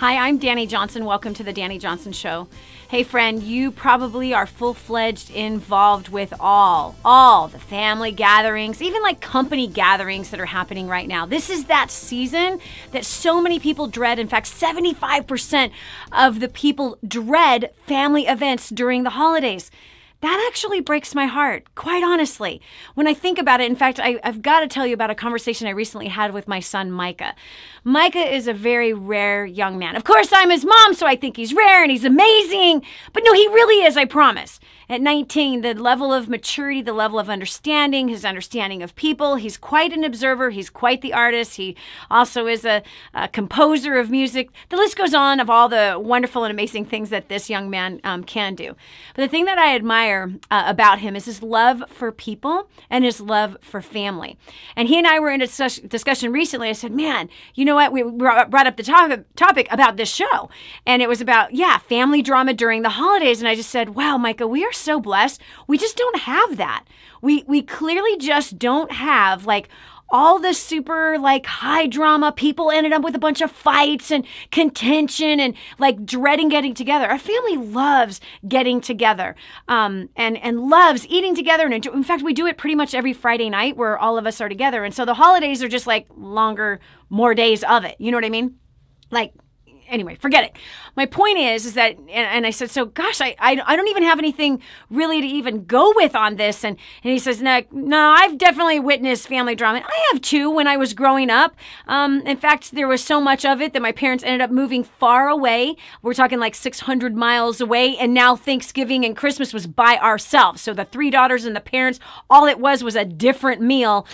Hi, I'm Danny Johnson. Welcome to the Danny Johnson Show. Hey friend, you probably are full-fledged involved with all the family gatherings, even like company gatherings that are happening right now. This is that season that so many people dread. In fact, 75% of the people dread family events during the holidays. That actually breaks my heart, quite honestly. When I think about it, in fact, I've got to tell you about a conversation I recently had with my son, Micah. Micah is a very rare young man. Of course, I'm his mom, so I think he's rare and he's amazing. But no, he really is, I promise. At 19, the level of maturity, the level of understanding, his understanding of people, he's quite an observer. He's quite the artist. He also is a composer of music. The list goes on of all the wonderful and amazing things that this young man can do. But the thing that I admire about him is his love for people and his love for family. And he and I were in a discussion recently. I said, man, you know what? We brought up the topic about this show. And it was about, family drama during the holidays. And I just said, wow, Micah, we are so blessed. We just don't have that. We clearly just don't have like all the super like high drama. People ended up with a bunch of fights and contention and like dreading getting together. Our family loves getting together and loves eating together. And in fact, we do it pretty much every Friday night where all of us are together. And so the holidays are just like longer, more days of it. You know what I mean? Like, anyway, forget it. My point is that, and I said, so gosh, I don't even have anything really to even go with on this. And he says, no, I've definitely witnessed family drama. I have too when I was growing up. In fact, there was so much of it that my parents ended up moving far away. We're talking like 600 miles away. And now Thanksgiving and Christmas was by ourselves. So the three daughters and the parents, all it was a different meal.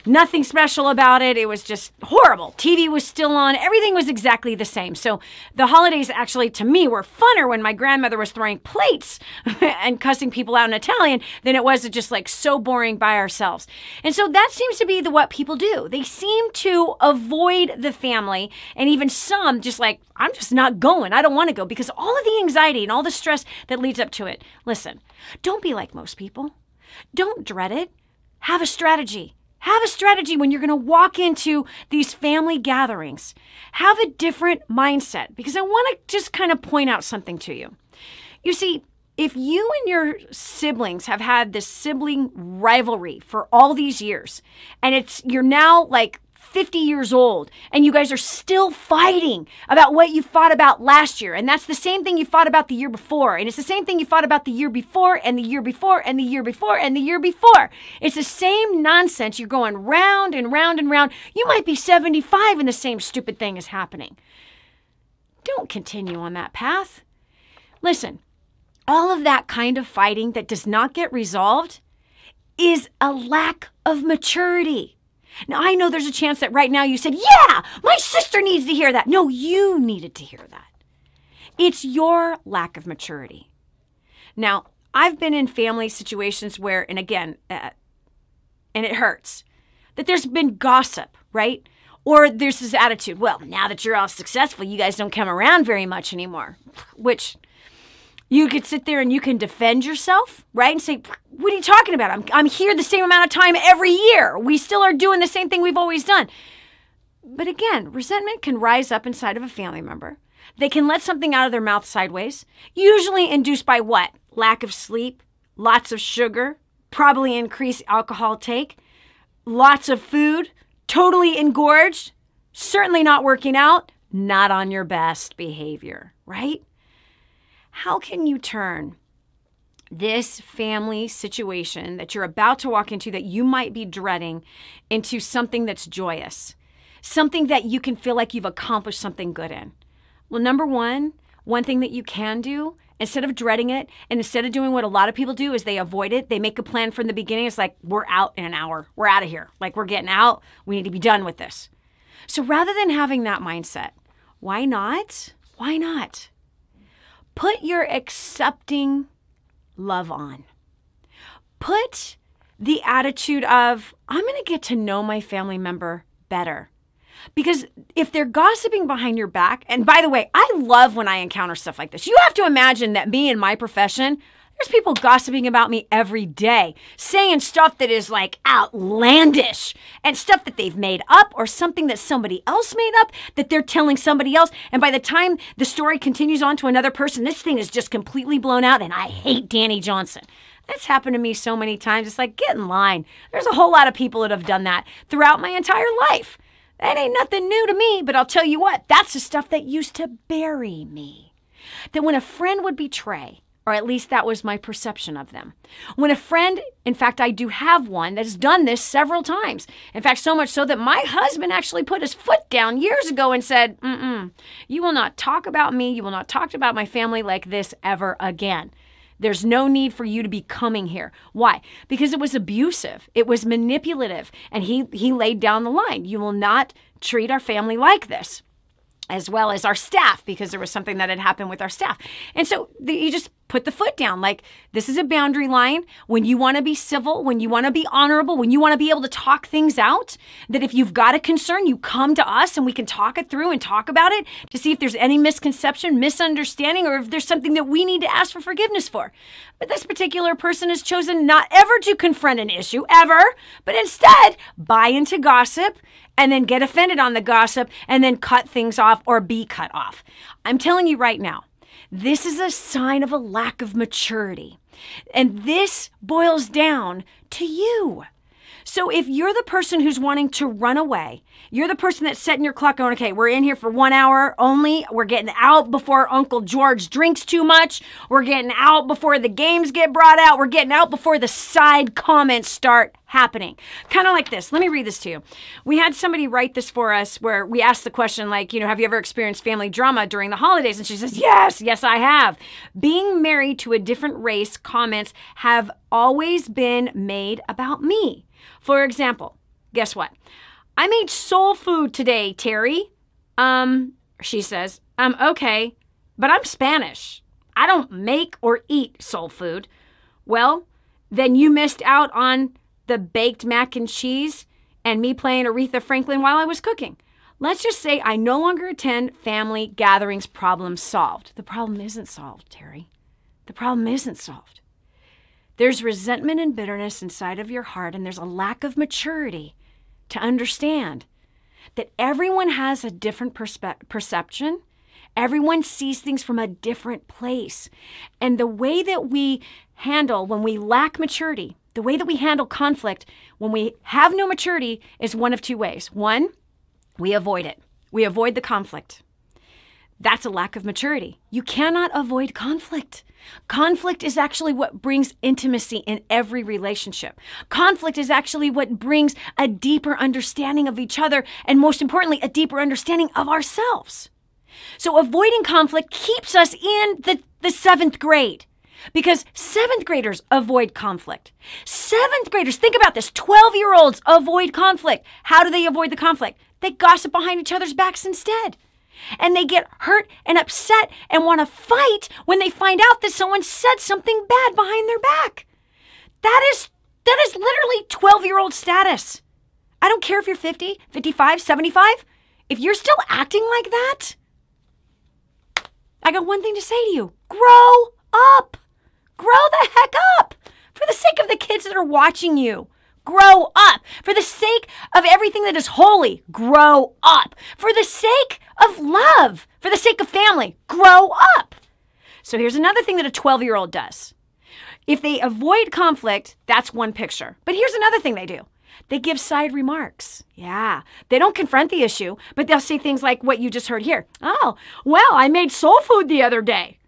Nothing special about it. It was just horrible. TV was still on. Everything was exactly the same. So the holidays actually, to me, were funner when my grandmother was throwing plates and cussing people out in Italian than it was just like so boring by ourselves. And so that seems to be what people do. They seem to avoid the family, and even some just like, I'm just not going. I don't want to go because all of the anxiety and all the stress that leads up to it. Listen, don't be like most people. Don't dread it. Have a strategy. Have a strategy when you're going to walk into these family gatherings. Have a different mindset, because I want to just kind of point out something to you. You see, if you and your siblings have had this sibling rivalry for all these years, and you're now like 50 years old, and you guys are still fighting about what you fought about last year, and that's the same thing you fought about the year before, and it's the same thing you fought about the year before, and the year before, and the year before, and the year before. It's the same nonsense. You're going round and round and round. You might be 75 and the same stupid thing is happening. Don't continue on that path. Listen, all of that kind of fighting that does not get resolved is a lack of maturity. Now, I know there's a chance that right now you said, yeah, my sister needs to hear that. No, you needed to hear that. It's your lack of maturity. Now, I've been in family situations where, and again, and it hurts, that there's been gossip, right? Or there's this attitude, well, now that you're all successful, you guys don't come around very much anymore, which you could sit there and you can defend yourself, right? And say, what are you talking about? I'm here the same amount of time every year. We still are doing the same thing we've always done. But again, resentment can rise up inside of a family member. They can let something out of their mouth sideways, usually induced by what? Lack of sleep, lots of sugar, probably increased alcohol take, lots of food, totally engorged, certainly not working out, not on your best behavior, right? How can you turn this family situation that you're about to walk into that you might be dreading into something that's joyous, something that you can feel like you've accomplished something good in? Well, number one thing that you can do, instead of dreading it and instead of doing what a lot of people do is they avoid it, they make a plan from the beginning. It's like, we're out in an hour. We're out of here. Like, we're getting out. We need to be done with this. So rather than having that mindset, why not? Put your accepting love on. Put the attitude of, I'm going to get to know my family member better. Because if they're gossiping behind your back, and by the way, I love when I encounter stuff like this. You have to imagine that me in my profession, There's people gossiping about me every day, saying stuff that is like outlandish and stuff that they've made up or something that somebody else made up that they're telling somebody else. And by the time the story continues on to another person, this thing is just completely blown out. And I hate Dani Johnson. That's happened to me so many times. It's like, get in line. There's a whole lot of people that have done that throughout my entire life. That ain't nothing new to me, but I'll tell you what, that's the stuff that used to bury me. That when a friend would betray, or at least that was my perception of them. When a friend, in fact, I do have one that has done this several times. In fact, so much so that my husband actually put his foot down years ago and said, you will not talk about me, you will not talk about my family like this ever again. There's no need for you to be coming here. Why? Because it was abusive. It was manipulative. And he laid down the line. You will not treat our family like this, as well as our staff, because there was something that had happened with our staff. And so he just put the foot down. Like, this is a boundary line. When you want to be civil, when you want to be honorable, when you want to be able to talk things out, that if you've got a concern, you come to us and we can talk it through and talk about it to see if there's any misconception, misunderstanding, or if there's something that we need to ask for forgiveness for. But this particular person has chosen not ever to confront an issue, ever, but instead buy into gossip and then get offended on the gossip and then cut things off or be cut off. I'm telling you right now, this is a sign of a lack of maturity. And this boils down to you. So if you're the person who's wanting to run away, you're the person that's setting your clock going, okay, we're in here for 1 hour only. We're getting out before Uncle George drinks too much. We're getting out before the games get brought out. We're getting out before the side comments start happening. Kind of like this. Let me read this to you. We had somebody write this for us where we asked the question, like, have you ever experienced family drama during the holidays? And she says, yes, I have. Being married to a different race comments have always been made about me. For example, guess what? I made soul food today, Terry. She says, okay, but I'm Spanish. I don't make or eat soul food. Well, then you missed out on the baked mac and cheese and me playing Aretha Franklin while I was cooking. Let's just say I no longer attend family gatherings. Problem solved. The problem isn't solved, Terry. The problem isn't solved. There's resentment and bitterness inside of your heart, and there's a lack of maturity to understand that everyone has a different perception. Everyone sees things from a different place. And the way that we handle when we lack maturity, the way that we handle conflict when we have no maturity is one of two ways. One, we avoid it. We avoid the conflict. That's a lack of maturity. You cannot avoid conflict. Conflict is actually what brings intimacy in every relationship. Conflict is actually what brings a deeper understanding of each other, and most importantly, a deeper understanding of ourselves. So avoiding conflict keeps us in the seventh grade, because seventh graders avoid conflict. Seventh graders, think about this, 12-year-olds avoid conflict. How do they avoid the conflict? They gossip behind each other's backs instead. And they get hurt and upset and want to fight when they find out that someone said something bad behind their back. That is literally 12-year-old status. I don't care if you're 50, 55, 75. If you're still acting like that, I got one thing to say to you. Grow up. Grow the heck up. For the sake of the kids that are watching you. Grow up. For the sake of everything that is holy, grow up. For the sake of love, for the sake of family, grow up. So here's another thing that a 12-year-old does. If they avoid conflict, that's one picture. But here's another thing they do. They give side remarks. Yeah, they don't confront the issue, but they'll say things like what you just heard here. Oh, well, I made soul food the other day.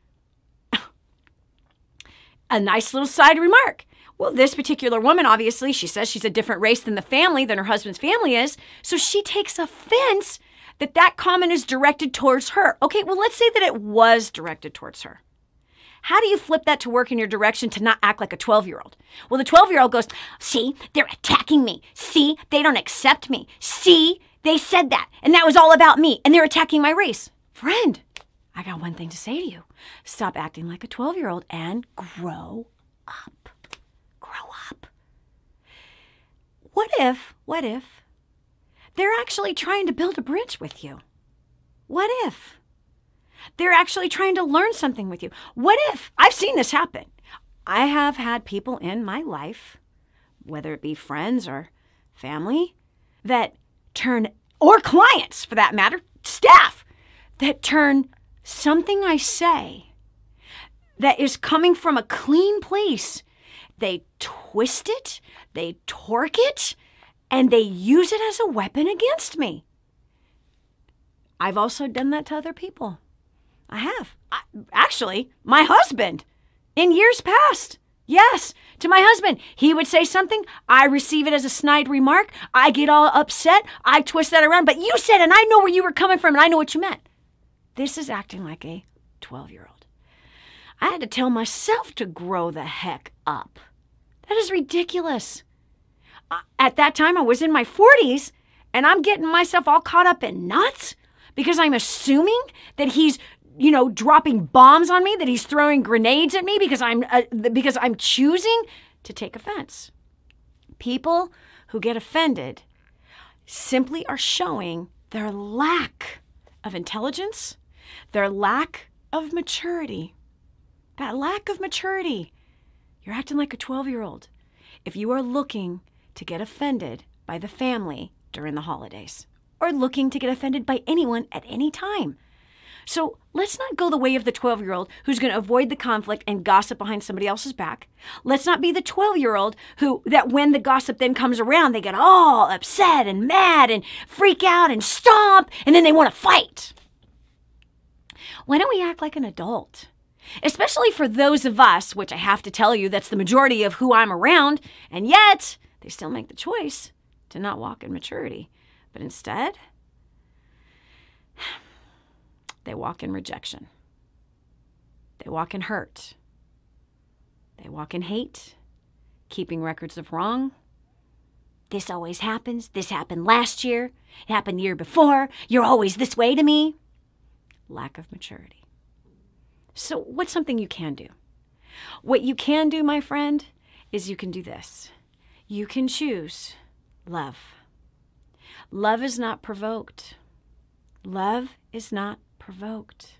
A nice little side remark. Well, this particular woman, obviously, she says she's a different race than the family, than her husband's family is. So she takes offense that that comment is directed towards her. Okay, well, let's say that it was directed towards her. How do you flip that to work in your direction to not act like a 12-year-old? Well, the 12-year-old goes, see, they're attacking me. See, they don't accept me. See, they said that. And that was all about me. And they're attacking my race. Friend, I got one thing to say to you. Stop acting like a 12-year-old and grow up. Up. What if they're actually trying to build a bridge with you? What if they're actually trying to learn something with you? What if, I've seen this happen. I have had people in my life, whether it be friends or family, that turn, or clients for that matter, staff, that turn something I say that is coming from a clean place. They twist it, they torque it, and they use it as a weapon against me. I've also done that to other people. I have. Actually, my husband, in years past. Yes, to my husband. He would say something, I receive it as a snide remark, I get all upset, I twist that around, but you said, and I know where you were coming from, and I know what you meant. This is acting like a 12-year-old. I had to tell myself to grow the heck up. That is ridiculous. At that time, I was in my 40s, and I'm getting myself all caught up in knots because I'm assuming that he's, dropping bombs on me, that he's throwing grenades at me because I'm choosing to take offense. People who get offended simply are showing their lack of intelligence, their lack of maturity. That lack of maturity. You're acting like a 12-year-old if you are looking to get offended by the family during the holidays or looking to get offended by anyone at any time. So let's not go the way of the 12-year-old who's going to avoid the conflict and gossip behind somebody else's back. Let's not be the 12-year-old that when the gossip then comes around, they get all upset and mad and freak out and stomp, and then they want to fight. Why don't we act like an adult? Especially for those of us, which I have to tell you, that's the majority of who I'm around, and yet they still make the choice to not walk in maturity. But instead, they walk in rejection. They walk in hurt. They walk in hate, keeping records of wrong. This always happens. This happened last year. It happened the year before. You're always this way to me. Lack of maturity. So what's something you can do? What you can do, my friend, is you can do this. You can choose love. Love is not provoked. Love is not provoked.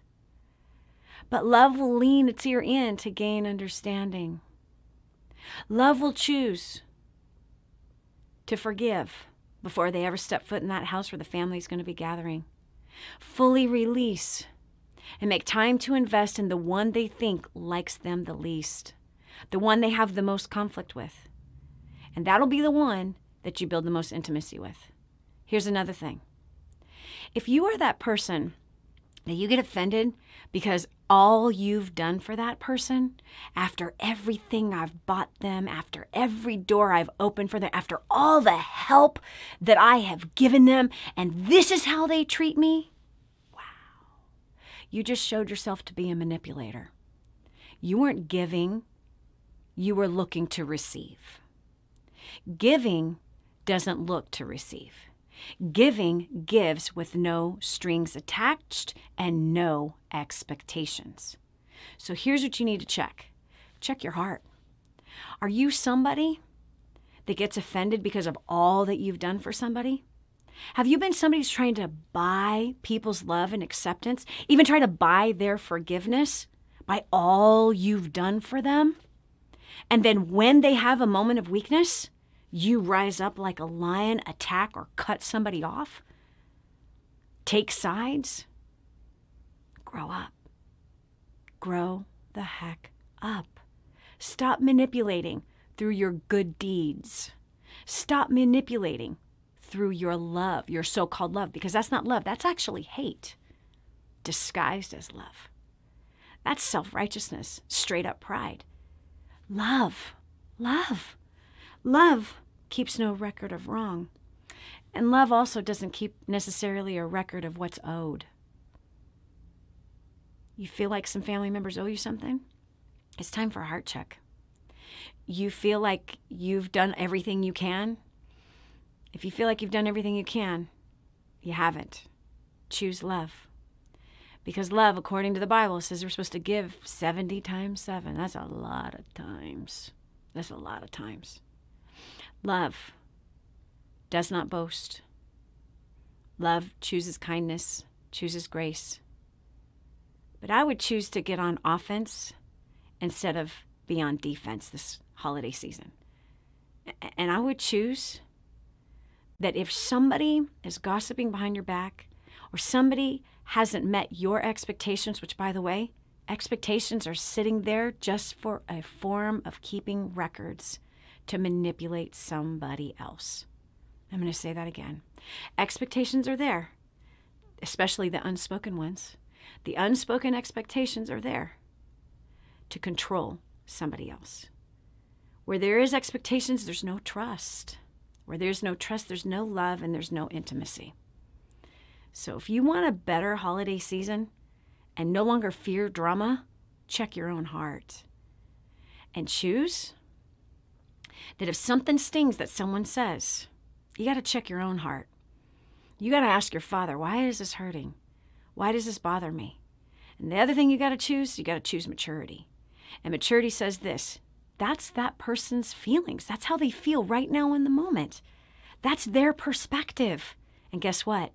But love will lean its ear in to gain understanding. Love will choose to forgive before they ever step foot in that house where the family is going to be gathering. Fully release and make time to invest in the one they think likes them the least, the one they have the most conflict with. And that'll be the one that you build the most intimacy with. Here's another thing. If you are that person that you get offended because all you've done for that person, after everything I've bought them, after every door I've opened for them, after all the help that I have given them, and this is how they treat me, wow. You just showed yourself to be a manipulator. You weren't giving, you were looking to receive. Giving doesn't look to receive. Giving gives with no strings attached and no expectations. So here's what you need to check. Check your heart. Are you somebody that gets offended because of all that you've done for somebody? Have you been somebody who's trying to buy people's love and acceptance, even try to buy their forgiveness by all you've done for them? And then when they have a moment of weakness, you rise up like a lion, attack, or cut somebody off? Take sides? Grow up. Grow the heck up. Stop manipulating through your good deeds. Stop manipulating through your love, your so-called love, because that's not love. That's actually hate disguised as love. That's self-righteousness, straight up pride. Love. Love keeps no record of wrong. And love also doesn't keep necessarily a record of what's owed. You feel like some family members owe you something? It's time for a heart check. You feel like you've done everything you can? If you feel like you've done everything you can, you haven't. Choose love. Because love, according to the Bible, says we're supposed to give 70 times 7. That's a lot of times. That's a lot of times. Love does not boast. Love chooses kindness, chooses grace. But I would choose to get on offense instead of be on defense this holiday season. And I would choose that if somebody is gossiping behind your back or somebody hasn't met your expectations, which, by the way, expectations are sitting there just for a form of keeping records to manipulate somebody else. I'm going to say that again. Expectations are there, especially the unspoken ones. The unspoken expectations are there to control somebody else. Where there is expectations, there's no trust. Where there's no trust, there's no love, and there's no intimacy. So if you want a better holiday season and no longer fear drama, check your own heart. And choose that if something stings that someone says, you got to check your own heart. You got to ask your Father, why is this hurting? Why does this bother me? And the other thing you got to choose maturity. And maturity says this: that's that person's feelings. That's how they feel right now in the moment. That's their perspective. And guess what?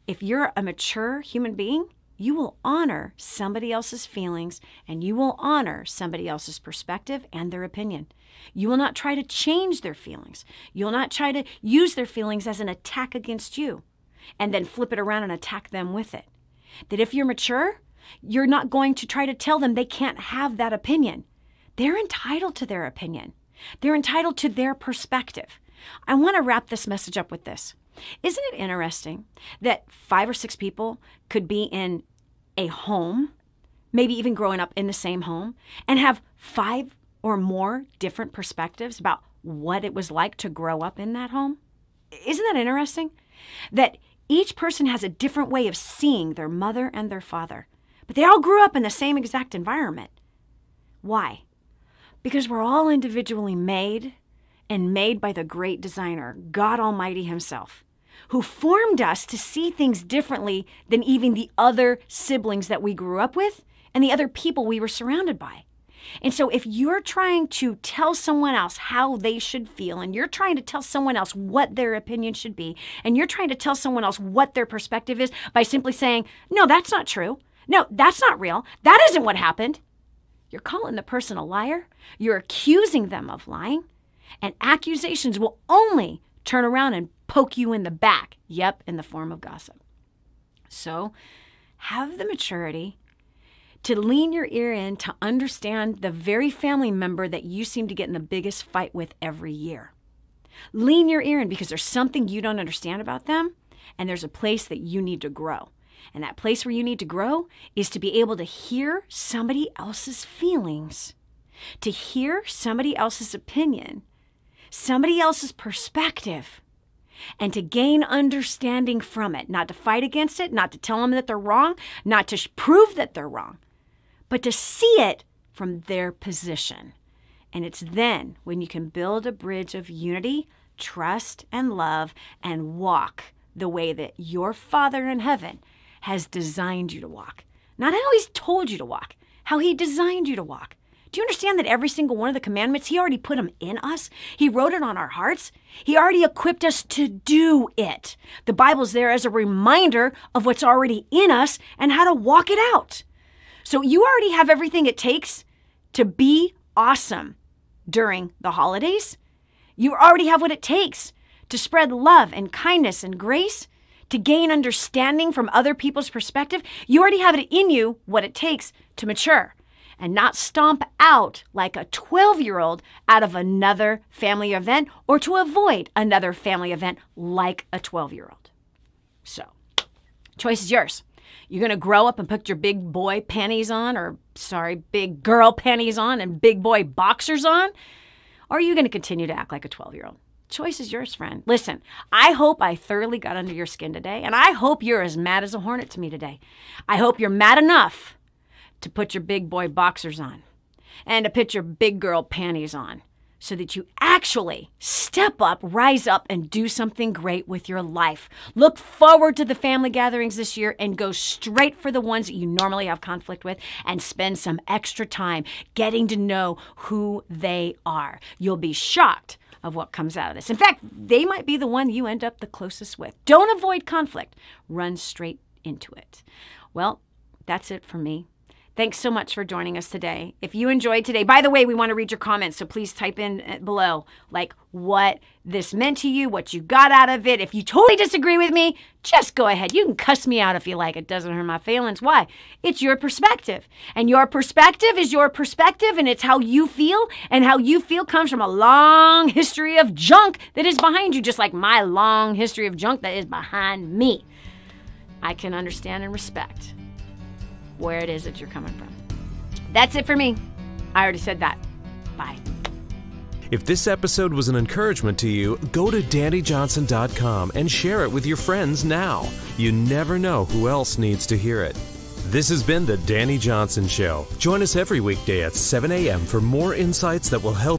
If you're a mature human being, you will honor somebody else's feelings and you will honor somebody else's perspective and their opinion. You will not try to change their feelings. You'll not try to use their feelings as an attack against you and then flip it around and attack them with it. That if you're mature, you're not going to try to tell them they can't have that opinion. They're entitled to their opinion. They're entitled to their perspective. I want to wrap this message up with this. Isn't it interesting that 5 or 6 people could be in a home, maybe even growing up in the same home, and have 5 or more different perspectives about what it was like to grow up in that home? Isn't that interesting? That each person has a different way of seeing their mother and their father, but they all grew up in the same exact environment. Why? Because we're all individually made and made by the great designer, God Almighty himself, who formed us to see things differently than even the other siblings that we grew up with and the other people we were surrounded by. And so if you're trying to tell someone else how they should feel, and you're trying to tell someone else what their opinion should be, and you're trying to tell someone else what their perspective is by simply saying, no, that's not true. No, that's not real. That isn't what happened. You're calling the person a liar. You're accusing them of lying. And accusations will only turn around and poke you in the back. Yep, in the form of gossip. So have the maturity to lean your ear in to understand the very family member that you seem to get in the biggest fight with every year. Lean your ear in because there's something you don't understand about them, and there's a place that you need to grow. And that place where you need to grow is to be able to hear somebody else's feelings, to hear somebody else's opinion, somebody else's perspective, and to gain understanding from it. Not to fight against it, not to tell them that they're wrong, not to prove that they're wrong, but to see it from their position. And it's then when you can build a bridge of unity, trust, and love, and walk the way that your Father in heaven has designed you to walk. Not how he's told you to walk, how he designed you to walk. Do you understand that every single one of the commandments, he already put them in us? He wrote it on our hearts. He already equipped us to do it. The Bible's there as a reminder of what's already in us and how to walk it out. So you already have everything it takes to be awesome during the holidays. You already have what it takes to spread love and kindness and grace, to gain understanding from other people's perspective. You already have it in you what it takes to mature and not stomp out like a 12-year-old out of another family event or to avoid another family event like a 12-year-old. So, choice is yours. You're going to grow up and put your big boy panties on, big girl panties on and big boy boxers on? Or are you going to continue to act like a 12-year-old? Choice is yours, friend. Listen, I hope I thoroughly got under your skin today, and I hope you're as mad as a hornet to me today. I hope you're mad enough to put your big boy boxers on and to put your big girl panties on so that you actually step up, rise up, and do something great with your life. Look forward to the family gatherings this year and go straight for the ones that you normally have conflict with and spend some extra time getting to know who they are. You'll be shocked of what comes out of this. In fact, they might be the one you end up the closest with. Don't avoid conflict. Run straight into it. Well, that's it for me. Thanks so much for joining us today. If you enjoyed today, by the way, we want to read your comments, so please type in below, like, what this meant to you, what you got out of it. If you totally disagree with me, just go ahead. You can cuss me out if you like. It doesn't hurt my feelings. Why? It's your perspective. And your perspective is your perspective, and it's how you feel, and how you feel comes from a long history of junk that is behind you, just like my long history of junk that is behind me. I can understand and respect where it is that you're coming from. That's it for me. I already said that. Bye. If this episode was an encouragement to you, go to DannyJohnson.com and share it with your friends now. You never know who else needs to hear it. This has been The Danny Johnson Show. Join us every weekday at 7 a.m. for more insights that will help